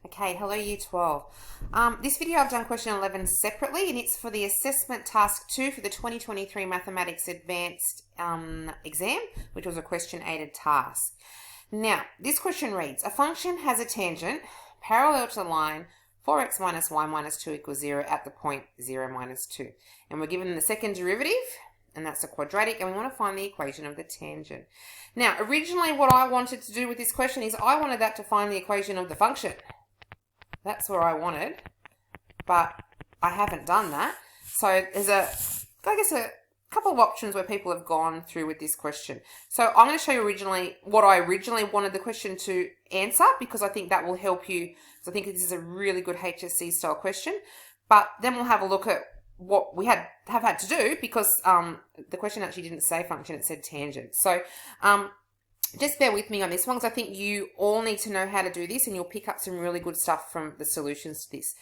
Okay, hello Year 12. This video I've done question 11 separately, and it's for the assessment task 2 for the 2023 Mathematics Advanced exam, which was a question 8 task. Now, this question reads, a function has a tangent parallel to the line 4x minus y minus 2 equals 0 at the point 0 minus 2. And we're given the second derivative, and that's a quadratic, and we want to find the equation of the tangent. Now, originally what I wanted to do with this question is I wanted that to find the equation of the function. That's what I wanted, but I haven't done that. So there's a couple of options where people have gone through with this question. So I'm going to show you what I originally wanted the question to answer, because I think that will help you. So I think this is a really good HSC style question. But then we'll have a look at what we have had to do, because the question actually didn't say function, it said tangent. So just bear with me on this one, because I think you all need to know how to do this, and you'll pick up some really good stuff from the solutions to this.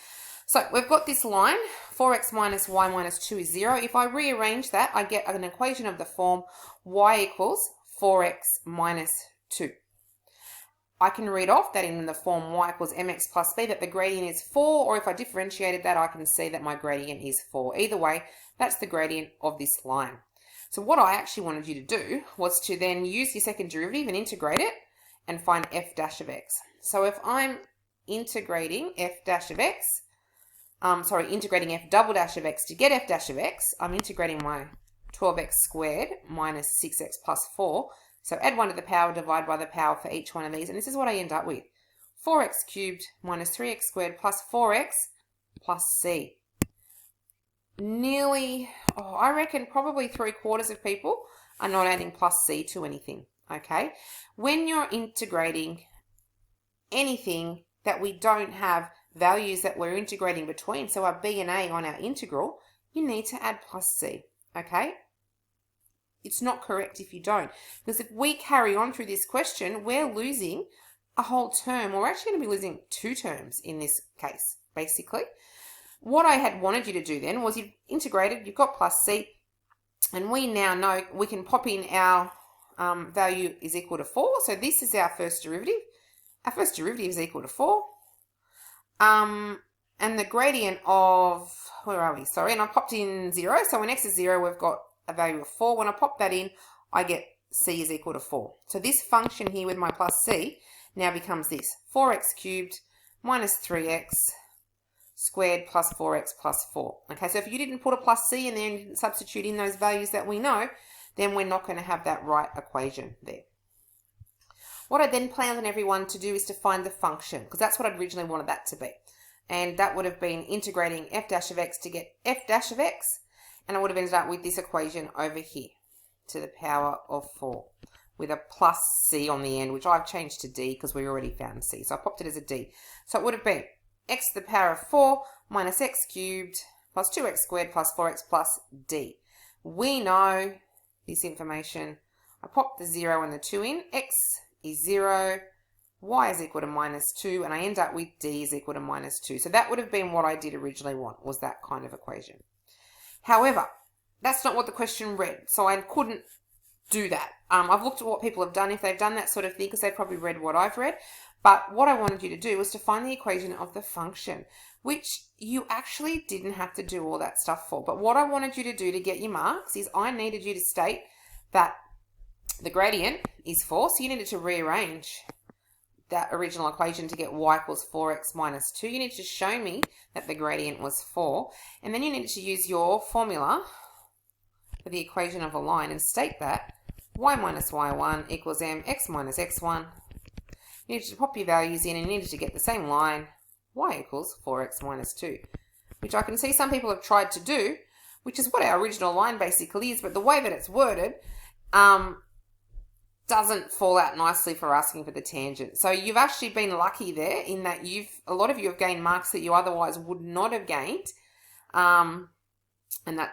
So we've got this line, 4x minus y minus 2 is 0. If I rearrange that, I get an equation of the form y equals 4x minus 2. I can read off that in the form y equals mx plus b that the gradient is 4, or if I differentiated that, I can see that my gradient is 4. Either way, that's the gradient of this line. So what I actually wanted you to do was to then use your second derivative and integrate it and find f dash of x. So if I'm integrating f dash of x, integrating f double dash of x to get f dash of x, I'm integrating my 12x squared minus 6x plus 4. So add 1 to the power, divide by the power for each one of these, and this is what I end up with. 4x cubed minus 3x squared plus 4x plus c. I reckon probably 3/4 of people are not adding plus c to anything, okay? When you're integrating anything that we don't have values that we're integrating between, so our b and a on our integral, you need to add plus c, okay? It's not correct if you don't, because if we carry on through this question, we're losing a whole term. We're actually going to be losing 2 terms in this case, basically. What I had wanted you to do then was you've integrated, you've got plus c, and we now know we can pop in our value is equal to 4. So this is our first derivative. Our first derivative is equal to 4. And the gradient of, where are we? Sorry, and I popped in 0. So when x is 0, we've got a value of 4. When I pop that in, I get c is equal to 4. So this function here with my plus c now becomes this, 4x cubed minus 3x squared plus 4x plus 4. Okay, so if you didn't put a plus c in there and you didn't substitute in those values that we know, then we're not going to have that right equation there. What I then planned on everyone to do is to find the function, because that's what I originally wanted that to be. And that would have been integrating f dash of x to get f dash of x, and I would have ended up with this equation over here to the power of 4 with a plus c on the end, which I've changed to d because we already found c. So I popped it as a d. So it would have been x to the power of 4 minus x cubed plus 2x squared plus 4x plus d. We know this information. I popped the 0 and the 2 in. X is 0, y is equal to minus 2, and I end up with d is equal to minus 2. So that would have been what I did originally want, was that kind of equation. However, that's not what the question read, so I couldn't do that. I've looked at what people have done, if they've done that sort of thing, because they've probably read what I've read. But what I wanted you to do was to find the equation of the function, which you actually didn't have to do all that stuff for. But what I wanted you to do to get your marks is I needed you to state that the gradient is 4, so you needed to rearrange that original equation to get y equals 4x minus 2. You need to show me that the gradient was 4, and then you needed to use your formula for the equation of a line and state that y minus y1 equals mx minus x1. You needed to pop your values in, and you needed to get the same line, y equals 4x minus 2, which I can see some people have tried to do, which is what our original line basically is, but the way that it's worded doesn't fall out nicely for asking for the tangent. So you've actually been lucky there in that a lot of you have gained marks that you otherwise would not have gained, and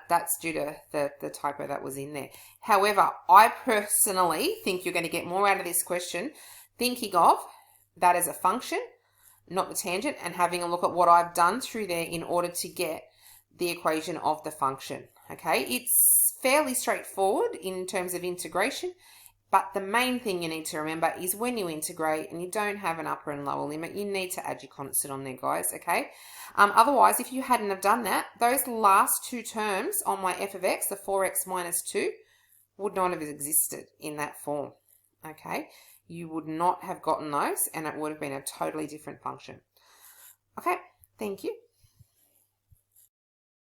that's due to the typo that was in there. However, I personally think you're going to get more out of this question thinking of that as a function, not the tangent, and having a look at what I've done through there in order to get the equation of the function. Okay, it's fairly straightforward in terms of integration. But the main thing you need to remember is when you integrate and you don't have an upper and lower limit, you need to add your constant on there, guys, okay? Otherwise, if you hadn't have done that, those last two terms on my f of x, the 4x minus 2, would not have existed in that form, okay? You would not have gotten those, and it would have been a totally different function. Okay, thank you.